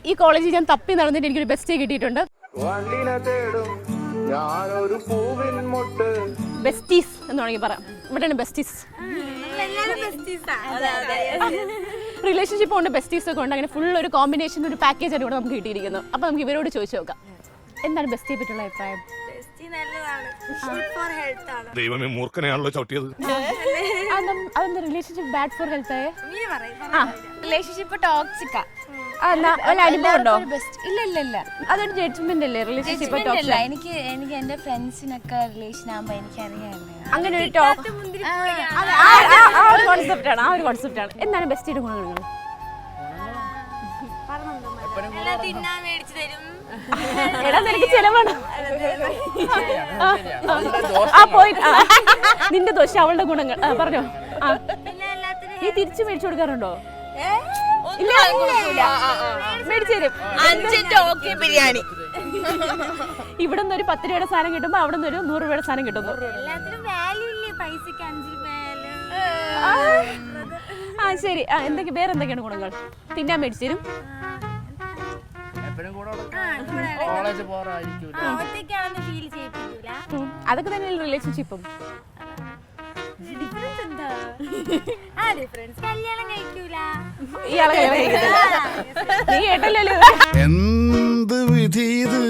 ഈ കോളേജിൽ ഞാൻ തപ്പി നടന്നിട്ട് എനിക്കൊരു ബെസ്റ്റ് കിട്ടിയിട്ടുണ്ട്. ബെസ്റ്റീസ് എന്ന് വേണമെങ്കിൽ പറയാം. ഇവിടെയാണ് ബെസ്റ്റീസ്. റിലേഷൻഷിപ്പ് കൊണ്ട് ബെസ്റ്റീസ് ഒക്കെ ഉണ്ട്. അങ്ങനെ ഫുൾ ഒരു കോമ്പിനേഷൻ ഒരു പാക്കേജ് ആണ് ഇവിടെ നമുക്ക് കിട്ടിയിരിക്കുന്നത്. അപ്പൊ നമുക്ക് ഇവരോട് ചോദിച്ചു നോക്കാം, എന്താണ് ബെസ്റ്റിയെ പറ്റിയുള്ള അഭിപ്രായം? ദൈവമേ, മൂർഖനെയാണല്ലോ ചവിട്ടിയത്. അതെന്താ relationship bad for health? Relationship ടോക്സിക്കാ. അനുഭവം ഉണ്ടോ? ഇല്ല അതൊരു ജഡ്ജ്മെന്റ് അല്ലേ റിലേഷൻഷിപ്പ്? എനിക്ക് എന്റെ ഫ്രണ്ട്സിനൊക്കെ റിലേഷൻ ആകുമ്പോ എനിക്കറിയാം അങ്ങനെ ഒരു കോൺസെപ്റ്റ് ആണ്. എന്താണ് ബെസ്റ്റിയുടെ ഗുണങ്ങൾ? എടാ നിനക്ക് ചെലവാണ്. നിന്റെ ദോശ അവളുടെ ഗുണങ്ങൾ പറഞ്ഞോ. നീ തിരിച്ചു മേടിച്ചു കൊടുക്കാറുണ്ടോ? ഇല്ല, മേടിച്ചു തരും. ബിരിയാണി ഇവിടെ നിന്ന് ഒരു 10 രൂപയുടെ സാധനം കിട്ടുമ്പോ അവിടെ നിന്ന് ഒരു 100 രൂപയുടെ സാധനം കിട്ടുന്നു. ശരി. വേറെ എന്തൊക്കെയാണ് ഗുണങ്ങൾ? തിന്നാൻ മേടിച്ചു തരും. അതൊക്കെ തന്നെയല്ലേ റിലേഷൻഷിപ്പും. നീ കേട്ടല്ലോ എന്ത് വിധി ഇത്?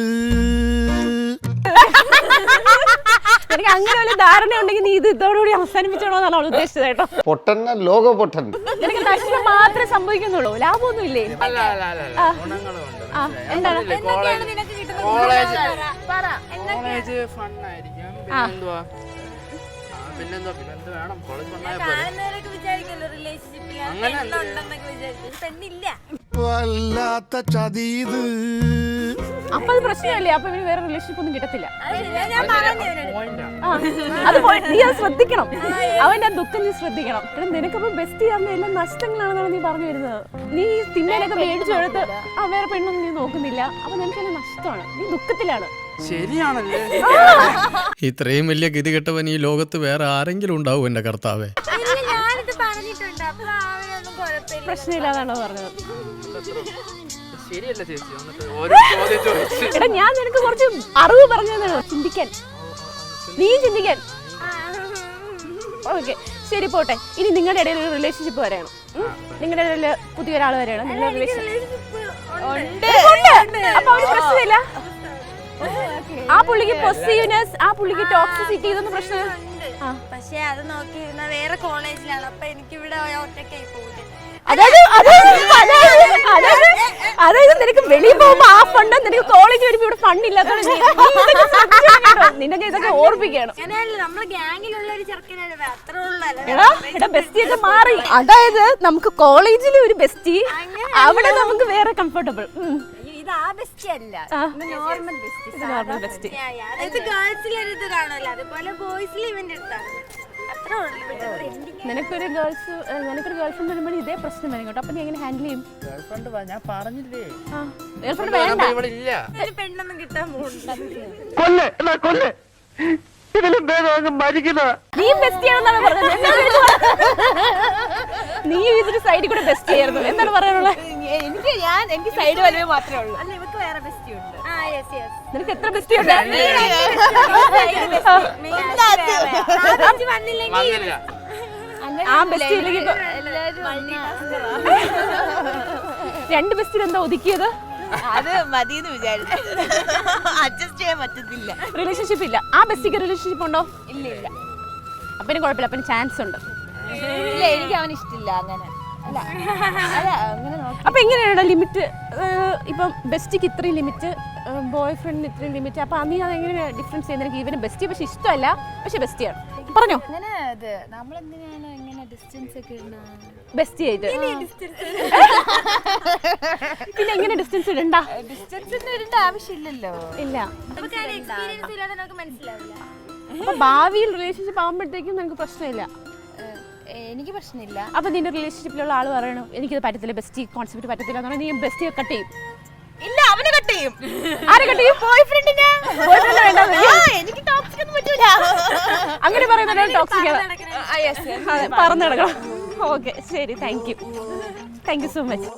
എനിക്ക് അങ്ങനെ വല്ല ധാരണ ഉണ്ടെങ്കിൽ നീ ഇത് ഇതോടുകൂടി അവസാനിപ്പിച്ചോളാന്നാണ് അവൾ ഉദ്ദേശിച്ചത് കേട്ടോ. പൊട്ടൻ ലോക പൊട്ടൻ. നിനക്ക് നഷ്ടം മാത്രമേ സംഭവിക്കുന്നുള്ളൂ, ലാഭമൊന്നും ഇല്ലേ? എന്താണ് വല്ലാത്ത ചതീത്. അപ്പൊ അത് പ്രശ്നമല്ലേ? അപ്പൊ ഇവന് വേറെ റിലേഷൻഷിപ്പ് ഒന്നും കിട്ടത്തില്ല. നീ അത് ശ്രദ്ധിക്കണം. അവന്റെ ദുഃഖം നീ ശ്രദ്ധിക്കണം. നിനക്കപ്പോ ബെസ്റ്റ് ചെയ്യാവുന്ന എല്ലാം നഷ്ടങ്ങളാണെന്നാണ് നീ പറഞ്ഞു വരുന്നത്. നീ തിന്നാനൊക്കെ മേടിച്ചു കൊടുത്ത് വേറെ പെണ്ണൊന്നും നീ നോക്കുന്നില്ല. അപ്പൊ നിനക്കെല്ലാം നഷ്ടമാണ്. നീ ദുഃഖത്തിലാണ്. ശരിയാണല്ലേ? ഇത്രയും വലിയ ഗതി കെട്ടവൻ ഈ ലോകത്ത് വേറെ ആരെങ്കിലും ഉണ്ടാവും എന്റെ കർത്താവേ? പ്രശ്നമില്ലാതാണോ പറഞ്ഞത്? ശരിയല്ല ചേച്ചി. എടാ ഞാൻ നിനക്ക് കുറച്ച് അറിവ് പറഞ്ഞതാണ്. ചിന്തിക്കാൻ, നീ ചിന്തിക്കാൻ. ഓക്കെ ശരി, പോട്ടെ. ഇനി നിങ്ങളുടെ ഇടയിൽ ഒരു റിലേഷൻഷിപ്പ് വരെയാണ്. നിങ്ങളുടെ ഇടയിൽ പുതിയൊരാൾ വരെയാണ്. നിങ്ങളുടെ റിലേഷൻഷിപ്പ് അപ്പൊ അവന് പ്രശ്നമില്ല. ആ പുള്ളിക്ക് പൊസീവ്നെസ്, ആ പുള്ളിക്ക് ടോക്സിസിറ്റി, ഇതൊന്നും പ്രശ്നം. പക്ഷെ അത് നോക്കിയിരുന്ന വേറെ കോളേജിലാണ്. അപ്പൊ എനിക്ക് ഇവിടെ ഒറ്റയ്ക്കായി പോകുന്നത്. അതായത് നിനക്ക് വെളിയിൽ പോകുമ്പോ ആ ഫണ്ട്, നിനക്ക് കോളേജ് വരുമ്പോ ഇവിടെ ഫണ്ട് ഇല്ലാത്തത് നിനക്ക് ഇതൊക്കെ ഓർപ്പിക്കണം. ബെസ്റ്റിയൊക്കെ മാറി. അതായത് നമുക്ക് കോളേജിൽ ഒരു ബെസ്റ്റി, അവിടെ നമുക്ക് വേറെ കംഫർട്ടബിൾ. നിനക്കൊരു ഗേൾഫ്രണ്ട് വരുമ്പോൾ ഇതേ പ്രശ്നം വരും കേട്ടോ. അപ്പൊ നീ എങ്ങനെ ഹാൻഡിൽ ചെയ്യും? ഞാൻ പറഞ്ഞില്ലേ, ഗേൾഫ്രണ്ട് വേണ്ട. പെണ്ണൊന്നും കിട്ടാൻ പോകുന്നില്ല. നീ ബെസ്റ്റ് ആണെന്നാണ് പറഞ്ഞത്. നീ ഇതിന്റെ സൈഡിൽ കൂടെ ബെസ്റ്റ് ചെയ്യായിരുന്നു. എന്താണ് പറയാനുള്ളത്? എനിക്ക് സൈഡ് വലുവേ മാത്രമേ ഉള്ളൂ. അല്ല, ഇവക്ക് വേറെ ബെസ്റ്റി ഉണ്ട്. നിനക്ക് എത്ര ബെസ്റ്റി ഉണ്ട്? ആ ബെസ്റ്റി ഇല്ലെങ്കിൽ 2 ബെസ്റ്റിൽ എന്താ ഒതുക്കിയത്? അത് മതിയെന്ന് വിചാരിച്ചു. അഡ്ജസ്റ്റ് ചെയ്യാൻ പറ്റത്തില്ല. റിലേഷൻഷിപ്പ് ഇല്ല. ആ ബെസ്റ്റിക്ക് റിലേഷൻഷിപ്പ് ഉണ്ടോ? ഇല്ല. അപ്പനും കുഴപ്പമില്ല, അപ്പന് ചാൻസ് ഉണ്ട്. ഇല്ല, എനിക്ക് അവന് ഇഷ്ടമില്ല അങ്ങനെ. അപ്പൊ എങ്ങനെയാണ് ലിമിറ്റ്? ഇപ്പം ബെസ്റ്റിക്ക് ഇത്രയും ലിമിറ്റ്, ബോയ് ഫ്രണ്ടിന് ഇത്രയും ലിമിറ്റ്. അപ്പൊ നീ അതെങ്ങനെ ഡിഫറൻസ് ചെയ്യുന്നത്? എനിക്ക് ഇവന് ബെസ്റ്റി പക്ഷെ ഇഷ്ടമല്ല, പക്ഷെ ബെസ്റ്റിയാണ്. പറഞ്ഞോ. ബെസ്റ്റി ആയിട്ട് പിന്നെ എങ്ങനെ ഡിസ്റ്റൻസ് ഇടണ്ട? ആവശ്യമില്ലല്ലോ. ഇല്ല. അപ്പൊ ഭാവിയിൽ റിലേഷൻഷിപ്പ് ആകുമ്പോഴത്തേക്കും നിനക്ക് പ്രശ്നമില്ല. എനിക്ക് പ്രശ്നമില്ല. അപ്പൊ നിന്റെ റിലേഷൻഷിപ്പിലുള്ള ആള് പറയണു എനിക്കിത് പറ്റത്തില്ല, ബെസ്റ്റി കോൺസെപ്റ്റ് പറ്റത്തില്ല എന്ന് പറഞ്ഞാൽ നീ ബെസ്റ്റി കട്ട് ചെയ്യും? ഇല്ല, അവനെ കട്ട് ചെയ്യും. ആരെ കട്ട് ചെയ്യും? ബോയ് ഫ്രണ്ടിനെ. എനിക്ക് ടോക്സിക് ഒന്നും പറ്റൂല. അങ്ങനെ പറയുന്നത് ടോക്സിക് ആണ്. പറഞ്ഞു നടക്കണം. ഓക്കെ ശരി, thank you. Thank you so much.